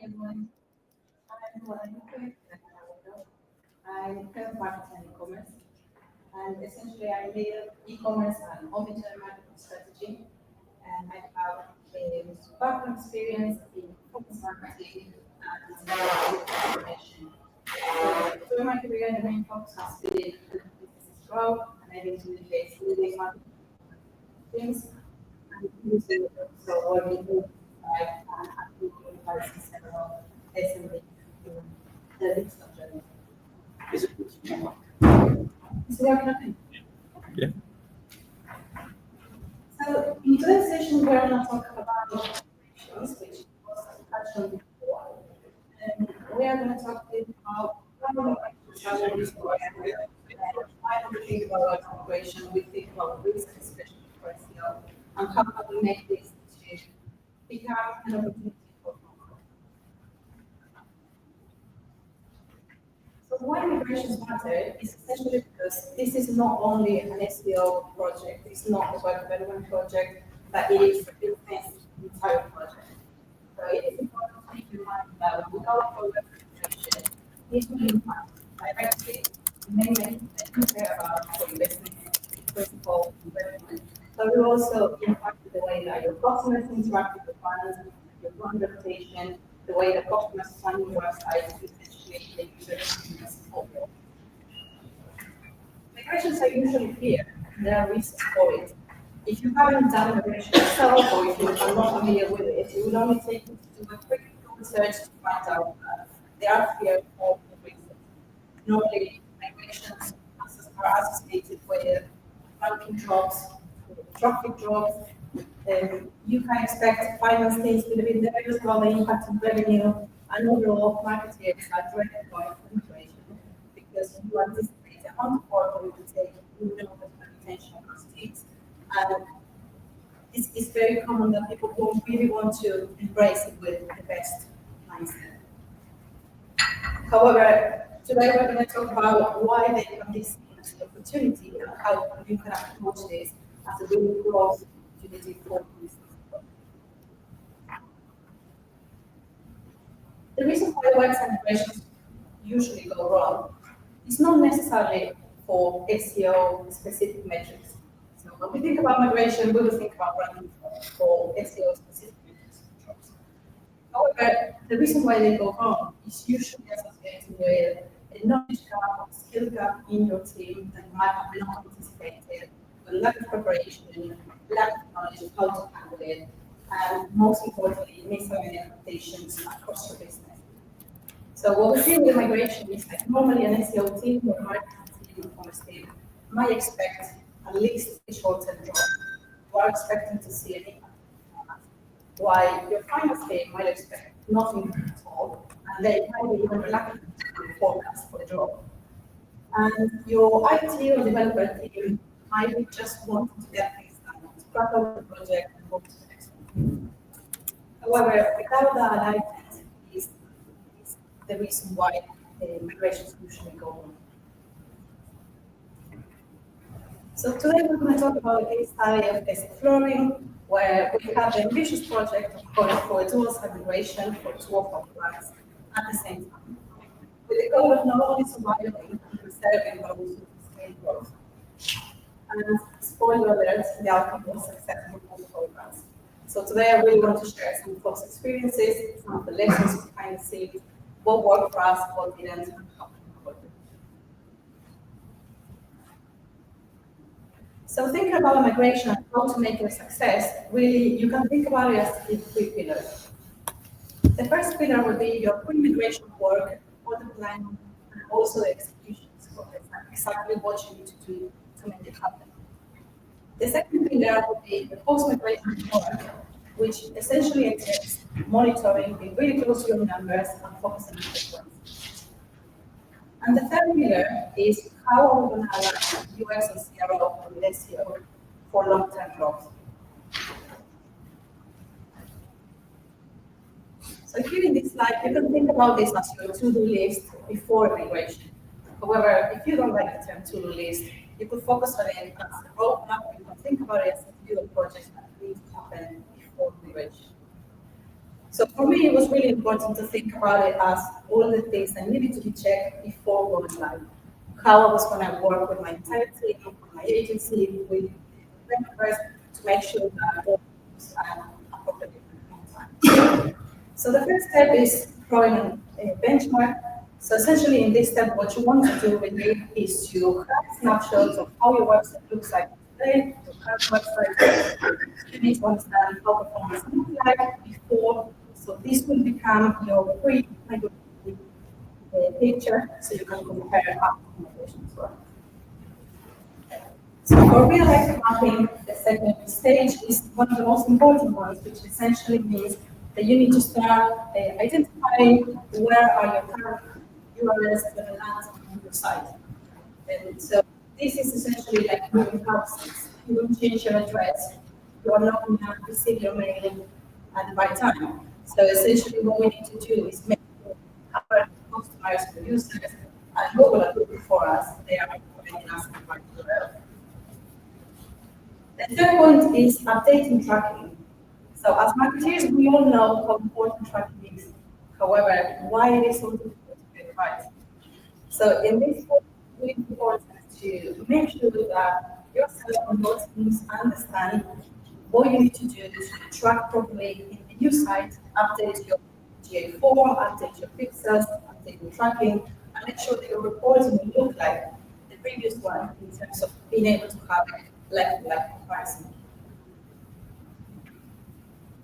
everyone. I'm Guadalupe. I'm head of marketing and e-commerce. And essentially, I lead e-commerce and omnichannel marketing strategy. And I have a background experience in performance marketing and transformation. Through my career, the main focus has been business growth, and I've been doing this leading marketing teams and using so working with and actively advising several SMEs in the digital journey. Is it? Is it okay? Yeah. So in today's session, we're going to talk about operations, which was touched on before. And we are going to talk about how we travel this program, and why we think about operation, we think about risk, especially for SEO, and how can we make this to become an opportunity for growth. So why migrations matter is essentially because this is not only an SEO project, it's not a web development project, but it is a business entire project. So it is important to keep in mind that without a web migration, this will impact directly many care about for your business, principal development. But it will also impact the way that your customers interact with the brands, your brand reputation, the way the customers find your website, essentially the user experience overall. Migrations are usually clear. There are reasons for it. If you haven't done migration yourself, or if you are not familiar with it, it will only take you to do a quick Google search to find out that there are clear for reasons. Normally, migrations are associated with ranking drops, traffic drops. You can expect finance things to be there as well, the impact on revenue, and overall marketers are dreaded by migration because you anticipate the amount of work that it will take, you know the retention costs. And it's very common that people don't really want to embrace it with the best mindset. However, today we're going to talk about why they can be seen as an opportunity and how you can approach this as a really growth opportunity for business. The reason why website migrations usually go wrong is not necessarily for SEO specific metrics. So when we think about migration, we will think about ranking for SEO specific metrics. However, the reason why they go wrong is usually associated with a knowledge gap or skill gap in your team that you might have not anticipated, a lack of preparation, lack of knowledge of how to handle it, and most importantly, missing expectations across your business. So what we see with migration is that normally an SEO team or marketing team or commerce team might expect at least a short-term drop. You are expecting to see an impact. While your finance team might expect nothing at all, and they might be even reluctant to forecast for the drop. And your IT or developer team might be just wanting to get things done, to crack out the project and move to the next one. However, without that alignment is the reason why migrations usually go wrong. So today we're going to talk about a case study of basic flooring, where we have the ambitious project of going for a dual-site migration for two of our brands at the same time, with the goal of not only surviving and preserving, but also scaling growth. And spoiler alert, the outcome was successful for both programs. So today I really want to share some of those experiences, some of the lessons behind the scenes, what worked for us, what didn't, and how to avoid it. So thinking about migration and how to make it a success, really you can think about it as three pillars. The first pillar would be your pre-migration work, or the planning, and also the execution. So exactly what you need to do to make it happen. The second pillar would be the post-migration work, which essentially entails monitoring, being really close to your numbers, and focusing on frequency. And the third pillar is how are we going to align UX and CRO with SEO for long-term growth. So here in this slide, you can think about this as your to-do list before migration. However, if you don't like the term to-do list, you could focus on it as a roadmap. You can think about it as a to-do project that needs to happen before migration. So for me, it was really important to think about it as all the things that needed to be checked before going live. How I was going to work with my entire team, with my agency, with members to make sure that all was appropriately on time. So the first step is drawing a benchmark. So essentially in this step, what you want to do really is to have snapshots of how your website looks like today, your current website. You need to understand how performance looks like before. So this will become your pre-migration picture, so you can compare after migration as well. So for real life mapping, the second stage is one of the most important ones, which essentially means that you need to start identifying where are your current URLs going to land on your site. And so this is essentially like moving houses. You don't change your address, you are not going to receive your mail at the right time. So essentially what we need to do is make sure our customers, the users, and Google are looking for us, they are providing us the right URL. The third point is updating tracking. So as marketers, we all know how important tracking is. However, why it is so difficult to get right. So in this point, it's really important to make sure that yourself and your teams understand what you need to do to track properly in the new site, update your GA4, update your pixels, update your tracking, and make sure that your reporting will look like the previous one in terms of being able to have like comparison.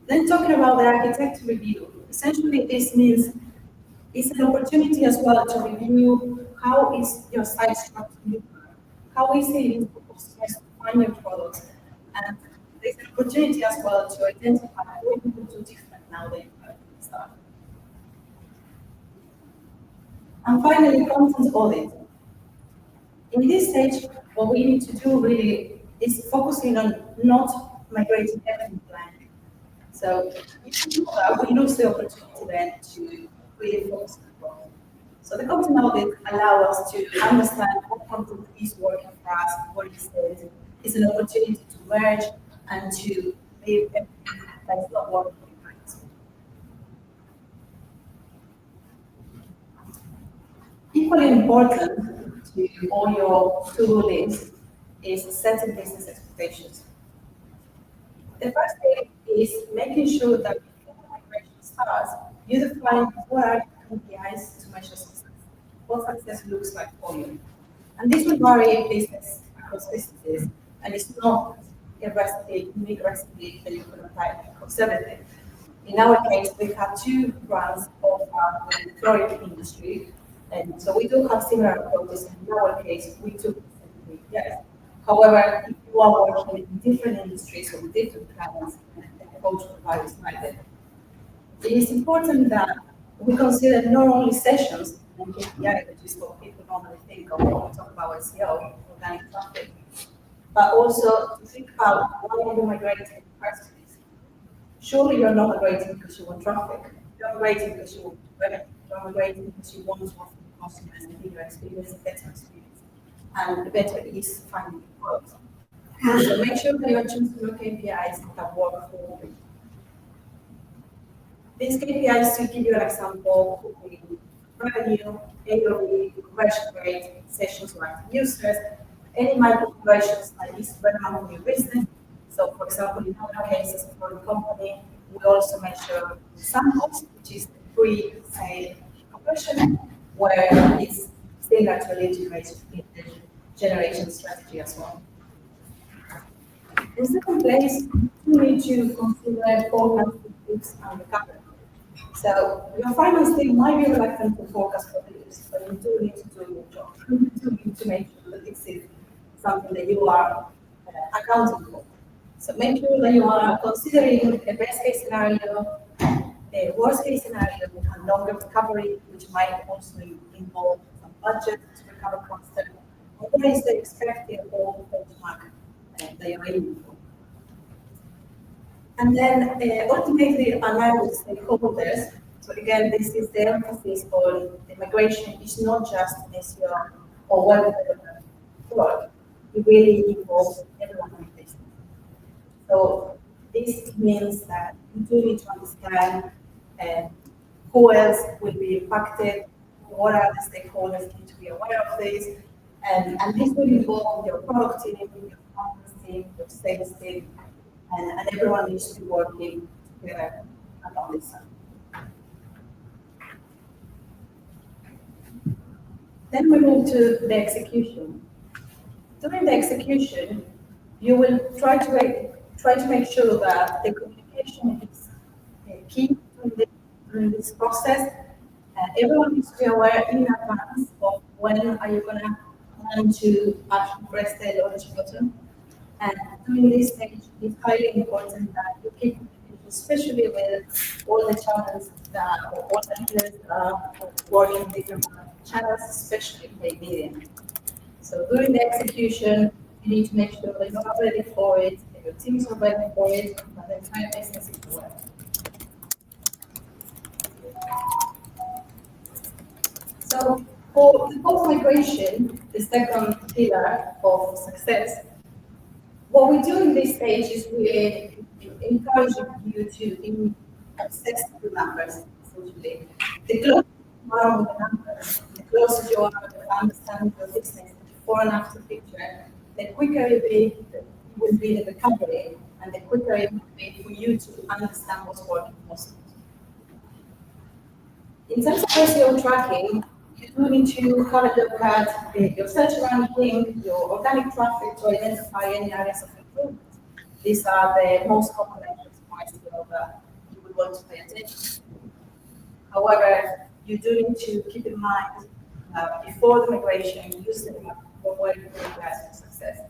Then talking about the architect review, essentially this means it's an opportunity as well to review how is your site structured, how easy it is for customers to find your products, and there's an opportunity as well to identify what you can do different now that you have started. And finally, content audit. In this stage, what we need to do really is focusing on not migrating everything blindly. So if we do that, we lose the opportunity then to really focus on growth. So the content audit allows us to understand what content is working for us, what is it. It's an opportunity to merge and to leave everything that is not working behind. Equally important to all your to-do list is setting business expectations. The first thing is making sure that before the migration starts, you define what are your KPIs to measure success, what success looks like for you. And this will vary business across businesses, and it's not a recipe, unique recipe that you can apply across everything. In our case, we have two brands of the flooring industry, and so we do have similar approaches. In our case, we took yes. However, if you are working in different industries or with different clients, the approach will vary slightly. It is important that we consider not only sessions and KPI, which is what people normally think of when we talk about SEO, organic traffic, but also to think about why you migrate in the first place. Surely you're not migrating because you want traffic. You're migrating because you want revenue. You're migrating because you want to offer customers a bigger experience, a better experience. And the better is finding growth. So make sure that you're choosing your KPIs that work for you. These KPIs, to give you an example, could be revenue, AOV, conversion rate, sessions to active users, any micro conversions that is relevant to your business. So, for example, in our cases for the company, we also measure samples, which is the pre-sale conversion, where it's similar to a lead generation strategy as well. In second place, you need to consider forecasting risks and recovery. So your finance team might be reluctant to forecast for this, but you do need to do your job. You do need to make sure that this is something that you are accounting for. So make sure that you are considering a best case scenario, a worst case scenario, and longer recovery, which might also involve some budget to recover faster. And what is the expected old benchmark that you're aiming for? And then ultimately align with stakeholders. So again, this is the emphasis on the migration is not just SEO or web development work. It really involves everyone in business. So this means that you do need to understand who else will be impacted, what are the stakeholders need to be aware of this, and this will involve your product team, your finance team, your sales team, and everyone needs to be working together along this side. Then we move to the execution. During the execution, you will try to make sure that the communication is key during this process. Everyone needs to be aware in advance of when are you going to plan to actually press the launch button. And during this stage, it's highly important that you keep communication, especially with all the channels or all the leaders that are working in different channels, especially paid media. So during the execution, you need to make sure that you are ready for it, that your teams are ready for it, and that the entire business is aware. So for the post-migration, the second pillar of success, what we do in this stage is we encourage you to access the numbers, essentially. The closer you are with the numbers, the closer you are to understanding your business before and after picture, the quicker it will be the recovery, and the quicker it will be for you to understand what's working most. In terms of SEO tracking, you do need to have a look at your search ranking, your organic traffic to identify any areas of improvement. These are the most common metrics for SEO that you would want to pay attention to. However, you do need to keep in mind that before the migration, you use them for working for success.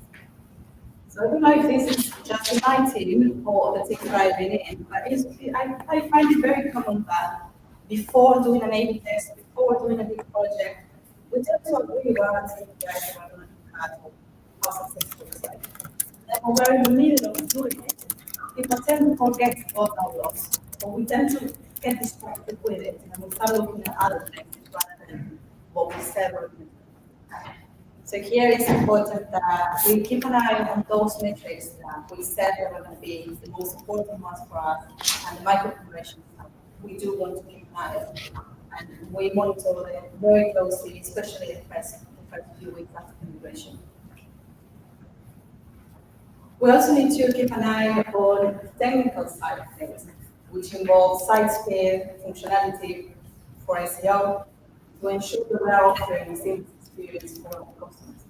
So I don't know if this is just in my team or the team that I've been in, but I find it very common that before doing an A/B test, before doing a big project, we tend to agree well and say, guys, we're going to have how successful it's like. Then when we're in the middle of doing it, people tend to forget about our loss, or we tend to get distracted with it, and we start looking at other things rather than what we said we're going to do. So here it's important that we keep an eye on those metrics that we said that were going to be the most important ones for us, and the micro conversions we do want to keep an eye on. And we monitor them very closely, especially the first few weeks after the migration. We also need to keep an eye on the technical side of things, which involves site speed, functionality for SEO, to ensure that we are offering a seamless experience for our customers.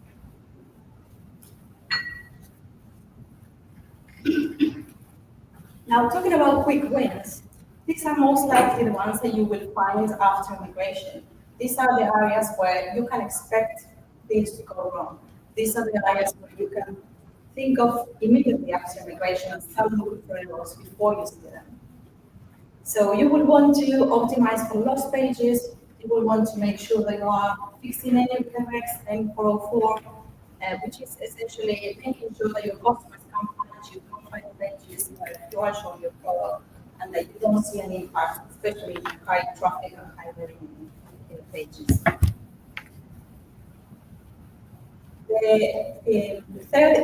Now, talking about quick wins, these are most likely the ones that you will find after migration. These are the areas where you can expect things to go wrong. These are the areas where you can think of immediately after migration and start looking for errors before you see them. So you will want to optimize for lost pages. You will want to make sure that you are fixing any redirects, M404, which is essentially making sure that your customers can find you, can find pages where you are showing your product, and that you don't see any impact, especially in high traffic and high revenue pages. The third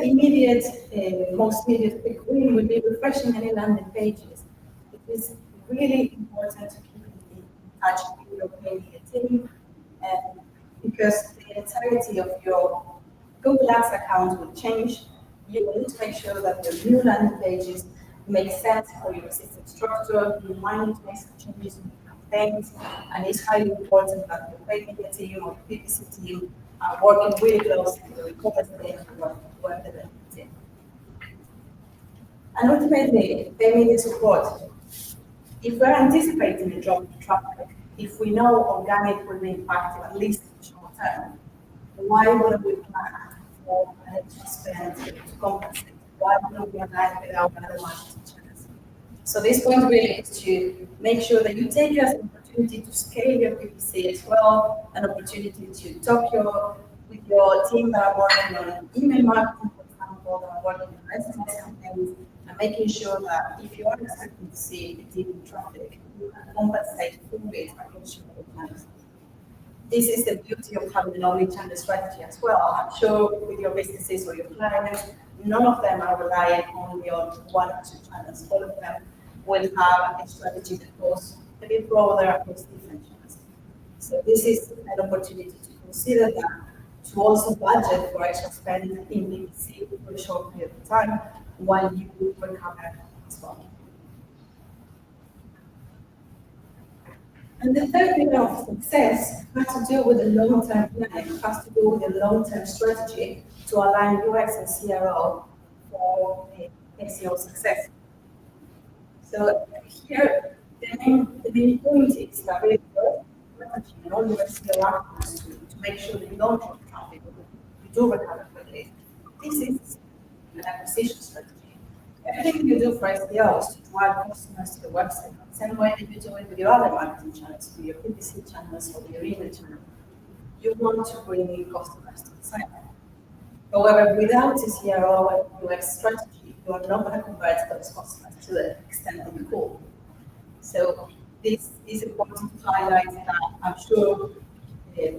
most immediate quick win will be refreshing any landing pages. It is really important to keep in touch with your media team, because the entirety of your Google Ads account will change. You will need to make sure that your new landing pages make sense for your system structure. You might need to make some changes in your campaigns, and it's highly important that your paid media team or your PPC team are working really closely with your e-commerce team and web development team. And ultimately, paid media support. If we're anticipating a drop in traffic, if we know organic will be impacted at least in the short term, why wouldn't we plan for an extra spend to compensate? Why wouldn't we align with our other marketing channels? So this point really is to make sure that you take it as an opportunity to scale your PPC as well, an opportunity to talk with your team that are working on email marketing, for example, that are working on SMS campaigns, and making sure that if you are expecting to see a dip in traffic, you can compensate fully by consuming channels. This is the beauty of having an omnichannel strategy as well. I'm sure with your businesses or your clients, none of them are relying only on one or two channels. All of them will have a strategy that goes a bit broader across different channels. So this is an opportunity to consider that, to also budget for extra spend in BBC for a short period of time while you recover as well. And the third pillar of success has to do with the long-term planning, has to do with the long-term strategy to align UX and CRO for SEO success. So here, the main point is that really strategy and all your SEO actions to make sure that you don't drop traffic, you do recover quickly. This is an acquisition strategy. Everything you do for SEO is to drive customers to the website. Same way that you do it with your other marketing channels, with your PPC channels or your email channel. You want to bring in customers to the site. However, without a CRO and UX strategy, you are not going to convert those customers to the extent that you could. So this is important to highlight that. I'm sure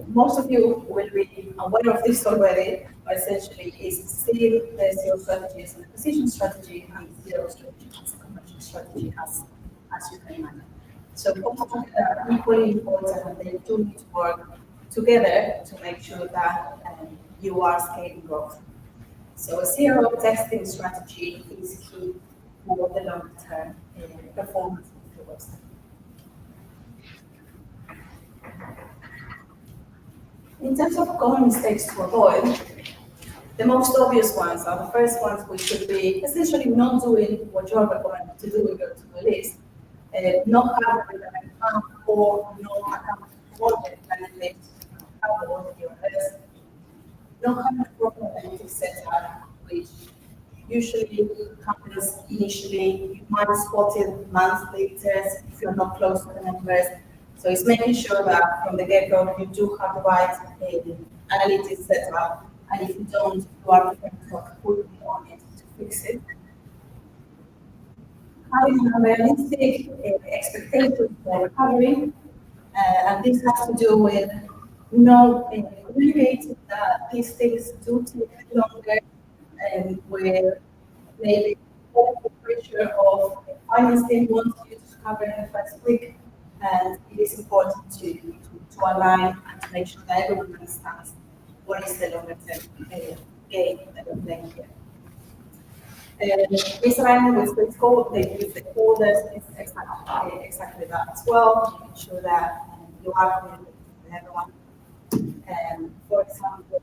most of you will be aware of this already, but essentially is still the SEO strategy as an acquisition strategy and the CRO strategy as a conversion strategy as you can imagine. So both are equally important and they do need to work together to make sure that you are scaling growth. So a CRO testing strategy is key for the long-term performance of your website. In terms of common mistakes to avoid, the most obvious ones are the first ones, which should be essentially not doing what you're recommended to do in your to-do list, not having an account or no account audit benefits, have the audit URLs, not having a proper analytics setup, which usually happens initially. You might spot it months later if you're not close to the numbers. So it's making sure that from the get-go you do have the right analytics set up, and if you don't, you are prepared to work quickly on it to fix it. Having a realistic expectation for recovery, and this has to do with communicating that these things do take longer, and where maybe the pressure of finance team wants you to cover in the first week. And it is important to align and to make sure that everyone understands what is the longer term game that we're playing here. Misalignment with stakeholders is exactly that as well, making sure that you are communicating with everyone. For example,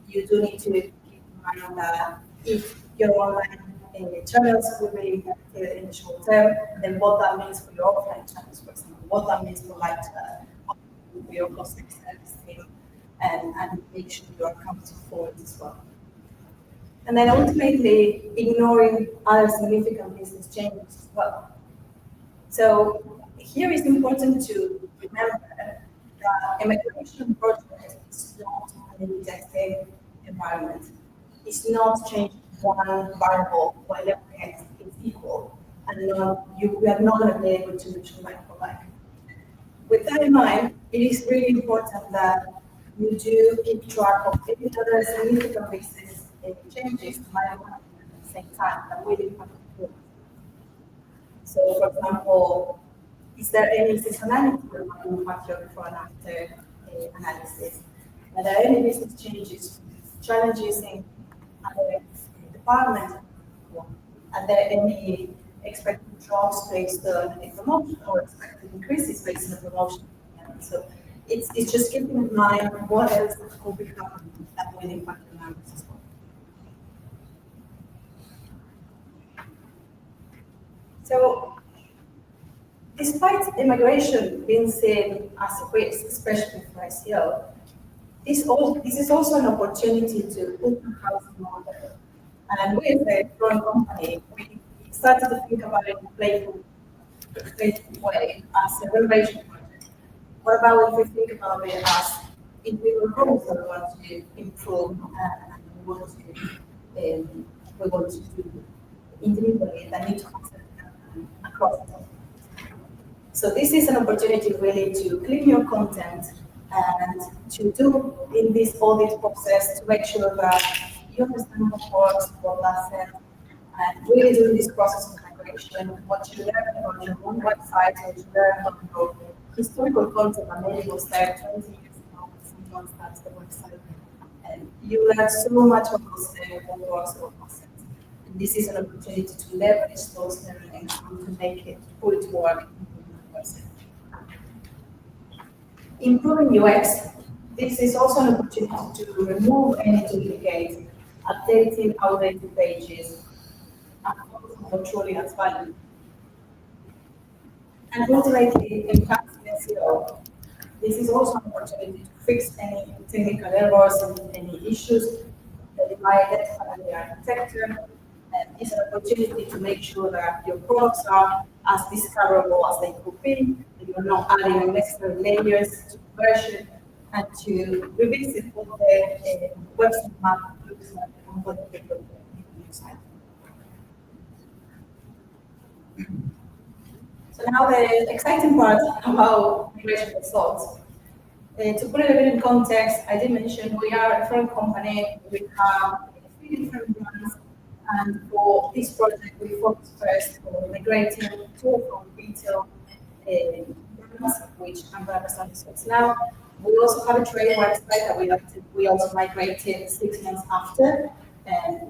you do need to keep in mind that if your online channels will be impacted in the short term, then what that means for your offline channels, for example, what that means for your customer service team, and make sure you are accounting for it as well. And then ultimately ignoring other significant business changes as well. So here it's important to remember that a migration project is not an A/B testing environment. It's not changing one variable while everything else is equal, and we are not going to be able to reach like for like. With that in mind, it is really important that you do keep track of any other significant business changes might happen at the same time that will impact the performance. So, for example, is there any seasonality that might impact your before and after analysis? Are there any business changes, challenges in other departments? Are there any expected drops based on a promotion or expected increases based on a promotion? So it's just keeping in mind what else could be happening that will impact the numbers as well. So despite immigration being seen as a risk, especially for SEO, this is also an opportunity to open house model. And we, as a growing company, we started to think about it in a playful way as a renovation project. What about if we think about it as individual homes that we want to improve and we want to do individually that need to happen across the top. So this is an opportunity really to clean your content and to do in this audit process to make sure that you understand what works, what doesn't, and really doing this process of migration, what you learn about your own website, what you learn about your historical content that maybe was there 20 years ago when someone starts the website. And you learn so much of those works or concepts. And this is an opportunity to leverage those learnings and to make it, to put it to work in the website. Improving UX, this is also an opportunity to remove any duplicates, updating outdated pages, and focus on what truly adds value. And ultimately, enhancing SEO. This is also an opportunity to fix any technical errors and any issues that you might identify in the architecture. And it's an opportunity to make sure that your products are as discoverable as they could be, that you're not adding unnecessary layers to version, and to revisit what the website map looks like and what the people looks like. So now the exciting part about migration results. To put it a bit in context, I did mention we are a foreign company. We have 3 different brands, and for this project, we focus first on migrating 2 from retail brands, which I'm going to present results now. We also have a trade website that we also migrated 6 months after,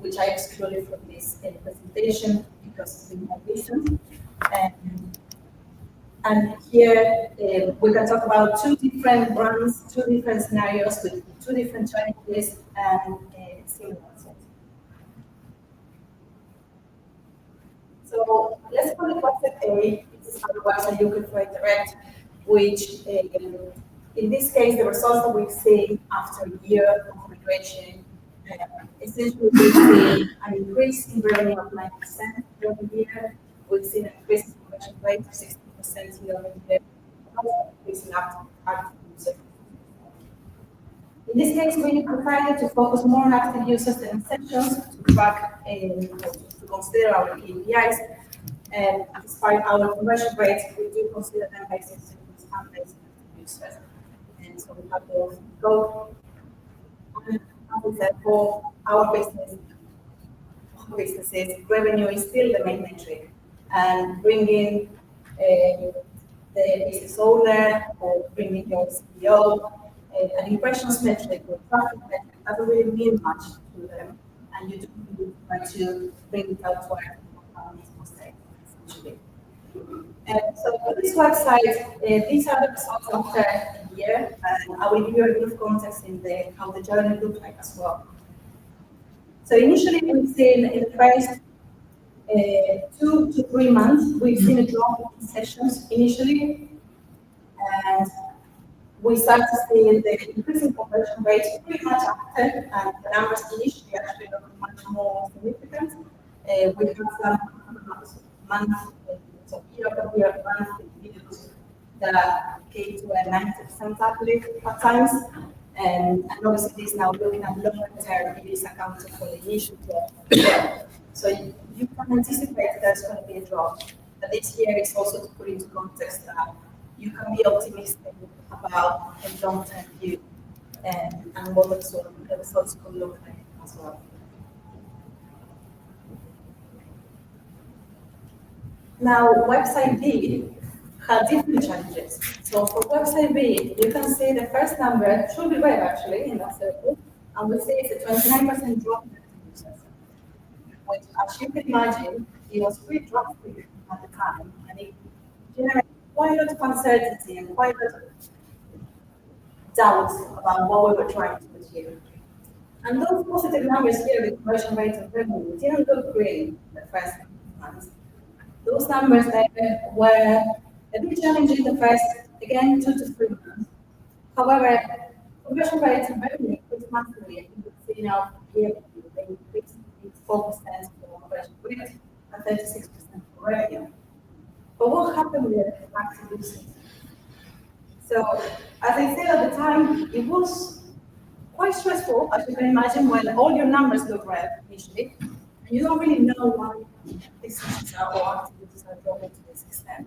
which I excluded from this presentation because it's been more recent. And here we can talk about 2 different brands, 2 different scenarios with 2 different challenges and similar results. So let's call it website A. This is our website you can find direct, which in this case, the results that we've seen after a year of migration, essentially we've seen an increase in revenue of 9% year-over-year. We've seen an increase in conversion rate of 60% year-over-year, and also an increase in active users. In this case, we decided to focus more on active users than sessions to track to consider our KPIs. And despite our conversion rates, we do consider them based on sessions and based on active users. And so we have those go. And as we said, for our businesses, revenue is still the main metric. And bringing the business owner or bringing your CEO an impressions metric or traffic metric doesn't really mean much to them. And you do need to bring it out to our mistakes, essentially. So for this website, these are the results after a year, and I will give you a bit of context in how the journey looked like as well. So initially, we've seen in the first 2 to 3 months, we've seen a drop in sessions initially, and we started seeing the increasing conversion rate pretty much after, and the numbers initially actually look much more significant. We had some months, so year-over-year monthly videos that came to a 90% uplift at times. And obviously, this now looking at longer term, it is accounted for the initial drop. So you can anticipate there's going to be a drop. But this year is also to put into context that you can be optimistic about a long-term view and what the results could look like as well. Now, website B had different challenges. So for website B, you can see the first number should be red actually in that circle, and we see it's a 29% drop in users, which, as you can imagine, it was pretty drastic at the time, and it generated quite a lot of uncertainty and quite a lot of doubts about what we were trying to achieve. And those positive numbers here with conversion rate and revenue didn't look great the first months. Those numbers were a bit challenging the first, again, 2 to 3 months. However, conversion rates and revenue increased massively. You can see now here they increased 4% for conversion rate and 36% for revenue. But what happened with active users? So, as I said at the time, it was quite stressful, as you can imagine, when all your numbers look red initially, and you don't really know why these users are or activities are dropping to this extent.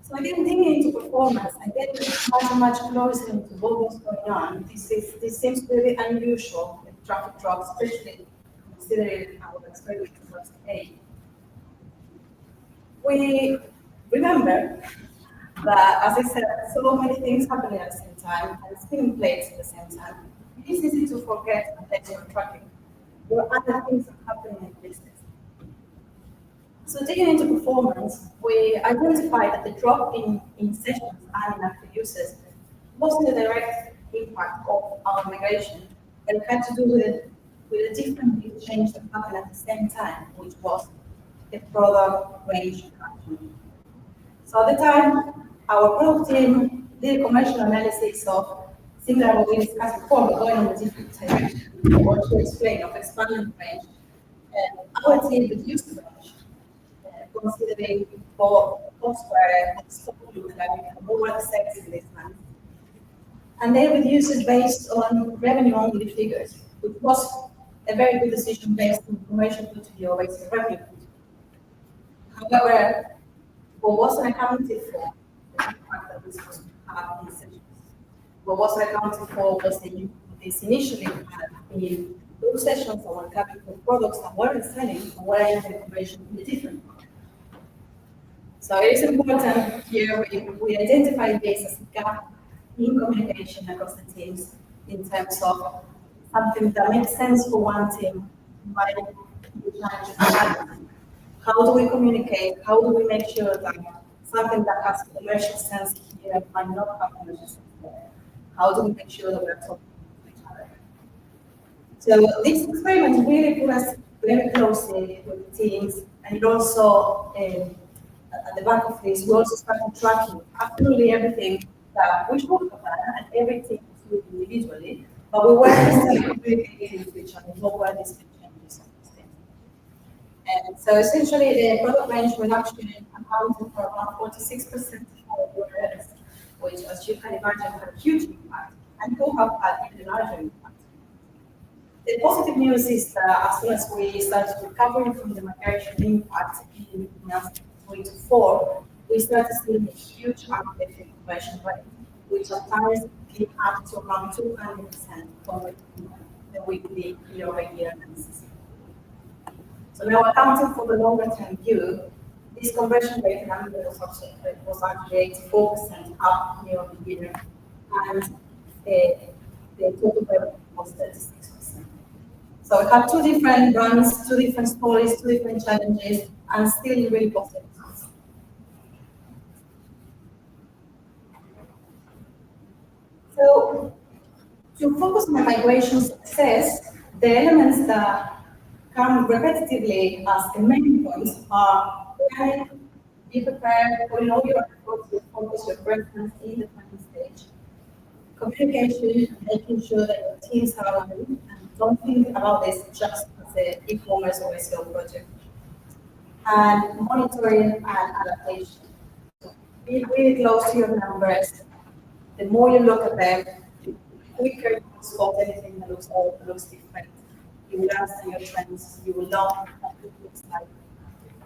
So again, digging into performance and getting much closer into what was going on, this seems very unusual with traffic drops, especially considering our experience towards A. we remember that, as I said, so many things happening at the same time and spinning plates at the same time. It is easy to forget attention tracking. There are other things that are happening in business. So digging into performance, we identified that the drop in sessions and in active users wasn't a direct impact of our migration, but it had to do with a different big change that happened at the same time, which was the product range reduction. So at the time, our product team did a commercial analysis of similar to what we discussed before, but going on a different direction, or to explain of expanding range. And our team reduced the range, considering for software and software that we can lower the sales in this month. And they reduced it based on revenue-only figures, which was a very good decision based on commercial point of view or based on revenue. However, what wasn't accounted for, the impact that this was have in sessions. What wasn't accounted for was the this initially had in those sessions that were coming for products that weren't selling and were in the conversion in a different market. So it is important here we identify this as a gap in communication across the teams in terms of something that makes sense for one team might be challenging for others. How do we communicate? How do we make sure that something that has commercial sense here might not have commercial sense there? How do we make sure that we're talking to each other? So this experiment really put us very closely with the teams, and it also, at the back of this, we also started tracking absolutely everything that we spoke about, and everything individually, but we weren't communicating with each other what were these changes of these things. And so essentially the product range reduction accounted for around 46% of our orders, which, as you can imagine, had a huge impact and could have had even larger impact. The positive news is that as soon as we started recovering from the migration impact in 3 to 4, we started seeing a huge uplift in conversion rate, which at times came up to around 200% compared to the weekly year-over-year analysis. So now accounting for the longer term view, this conversion rate number was actually 84% up year-over-year, and the total revenue was 36%. So we have two different runs, two different stories, two different challenges, and still really positive results. So to focus on the migration success, the elements that come repetitively as the main points are planning, be prepared, putting all your efforts to focus your presence in the planning stage. Communication, making sure that your teams are aligned and don't think about this just as an e-commerce or SEO project. And monitoring and adaptation. So be really close to your numbers. The more you look at them, the quicker you will spot anything that looks different. You will understand your trends, you will know what it looks like,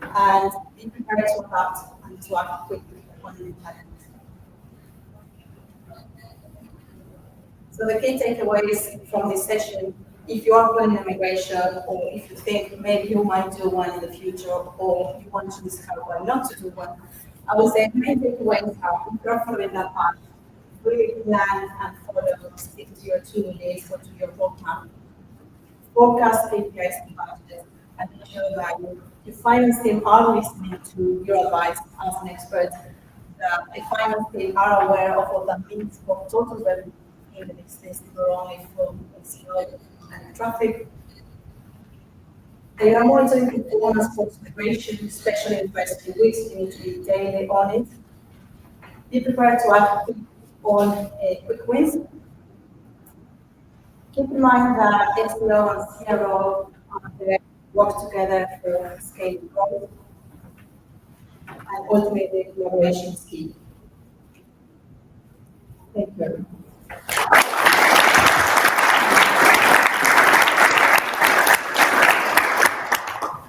and be prepared to adapt and to act quickly on the challenge. So the key takeaways from this session, if you are planning a migration, or if you think maybe you might do one in the future, or you want to discover why not to do one, I would say main takeaways are, if you're following that path, really plan and follow, stick to your to-do list or to your roadmap. Forecast KPIs and budgets, and make sure that your finance team are listening to your advice as an expert. That the finance team are aware of what that means for total revenue in the business, not only from SEO and traffic. They are monitoring performance post migration, especially in the first few weeks. You need to be daily on it. Be prepared to act on quick wins. Keep in mind that SEO and CRO work together for scaling growth, and ultimately collaboration is key. Thank you.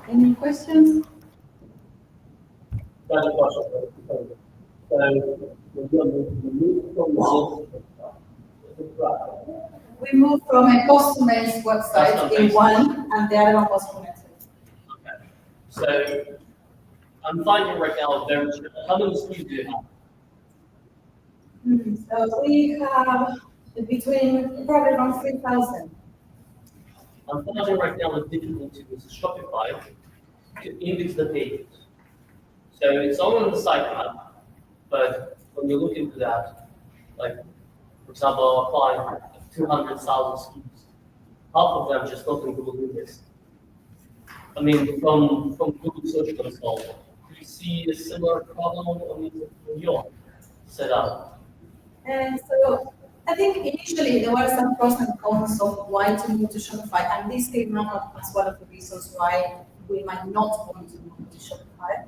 Any questions? We moved from a customer's website in one, and the other one was connected. Okay. So I'm finding right now very how many SKUs do you have? So we have between probably around 3,000. I'm finding right now the difficulty with Shopify to index the pages. So it's all on the sitemap, but when you look into that, like for example, I'll apply 200,000 SKUs. Half of them just not in Google Index. I mean, from Google Search Console, do you see a similar problem on your setup? And so I think initially there were some pros and cons of why to move to Shopify, and this came out as one of the reasons why we might not want to move to Shopify.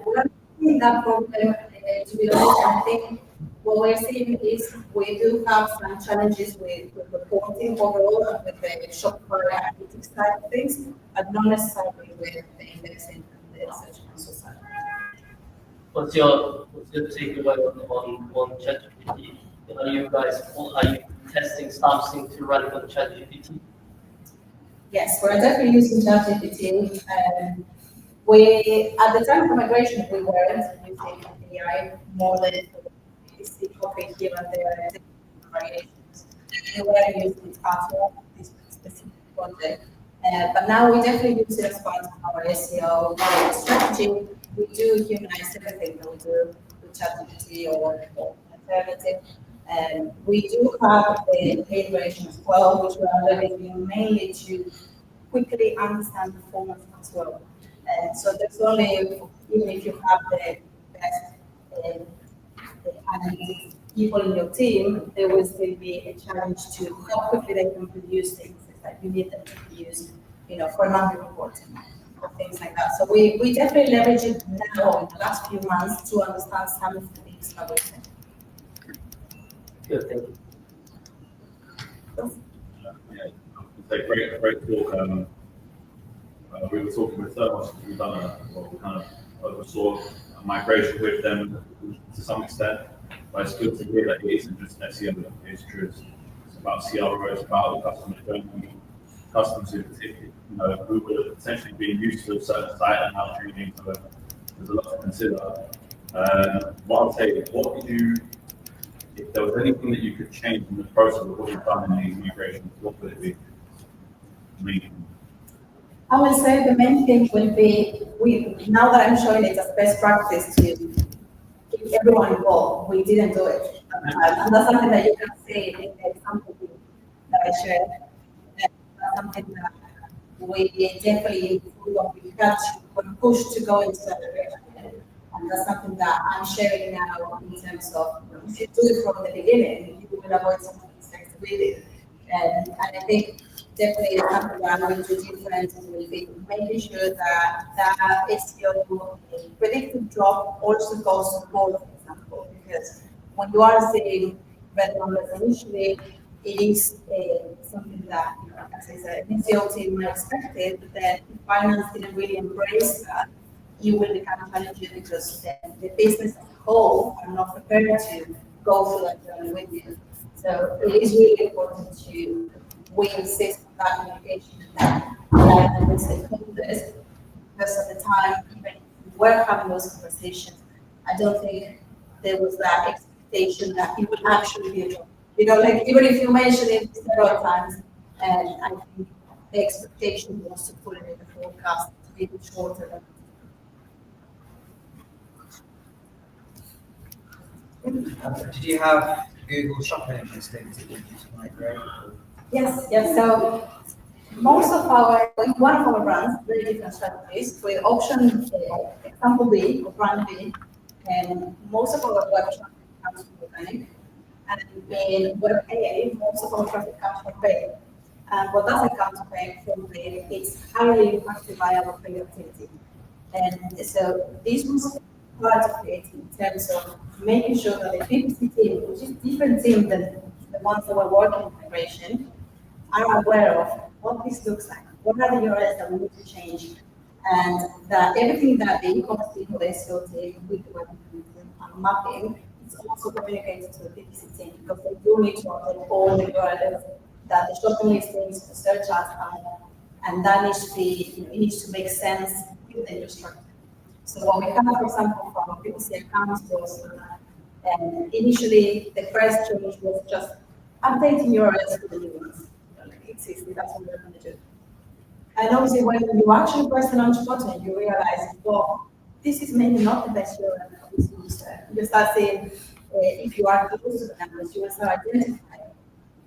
We're not seeing that problem, to be honest. I think what we're seeing is we do have some challenges with reporting overall and with the Shopify analytics side of things, but not necessarily with the indexing and the search console side. What's your takeaway on ChatGPT? Are you testing something to run on ChatGPT? Yes, we're definitely using ChatGPT. We at the time of migration we weren't using AI more than see copy here and there variations. We were using it after this specific project. But now we definitely use it as part of our SEO strategy. We do humanize everything that we do with ChatGPT or alternative. We do have the paid version as well, which we are leveraging mainly to quickly understand performance as well. So there's only, even if you have the best analytics people in your team, there will still be a challenge to how quickly they can produce things that you need them to produce, for monthly reporting or things like that. So we definitely leverage it now in the last few months to understand some of the things that we're saying. Good, thank you. Great talk. We were talking with Thermos, we've done we kind of oversaw a migration with them to some extent, but it's good to hear that it isn't just SEO, it's true. It's about CRO, it's about the customer journey, customers in particular, who were potentially being used to a certain site and now changing, so there's a lot to consider. What I'll say, if there was anything that you could change in the process of what you've done in these migrations, what would it be? I would say the main thing will be, now that I'm showing it as best practice to keep everyone involved, we didn't do it. And that's something that you can see in the example that I shared. That's something that we definitely were pushed to go into that direction. And that's something that I'm sharing now in terms of, if you do it from the beginning, you will avoid some of the mistakes we did. And I think definitely something that I'm going to do different will be making sure that that SEO predictive drop also goes to both, for example, because when you are seeing red numbers initially, it is something that, as I said, an SEO team might expect it, but then if finance didn't really embrace that, you will become challenging because the business as a whole are not prepared to go through that journey with you. So it is really important we insist on that communication with stakeholders, because at the time, even if we were having those conversations, I don't think there was that expectation that it would actually be a job. Even if you mention it several times, and I think the expectation was to put it in the forecast to be shorter than. Did you have Google Shopping listings that you used to migrate? Yes. So most of one of our brands, very different strategies, with option example B or brand B, and most of our web traffic comes from organic, and in web A, most of our traffic comes from paid. And what doesn't come to paid from paid, it's highly impacted by our paid activity. And so this was part of it in terms of making sure that the PPC team, which is different team than the ones that were working in migration, are aware of what this looks like, what are the URLs that we need to change, and that everything that the e-commerce team or the SEO team with the web mapping is also communicated to the PPC team, because they do need to update all the URLs that the shopping listings, the search ads have, and that needs to be, it needs to make sense with the new structure. So what we have, for example, from PPC accounts was initially the first change was just updating URLs to the new ones. Like existing, that's what we're going to do. And obviously, when you actually press the launch button, you realize, well, this is maybe not the best URL for this user. You start seeing, if you are close to the numbers, you will start identifying.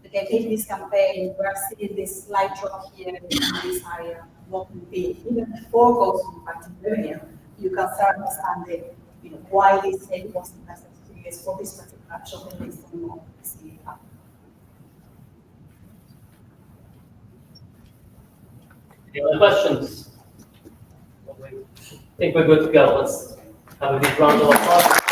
Okay, take this campaign, we are seeing this slight drop here in this area. What would be, even before goes to impacting revenue, you can start understanding, why this sale was the best experience for this particular shopping list and more. Any other questions? I think we're good to go. Let's have a big round of applause.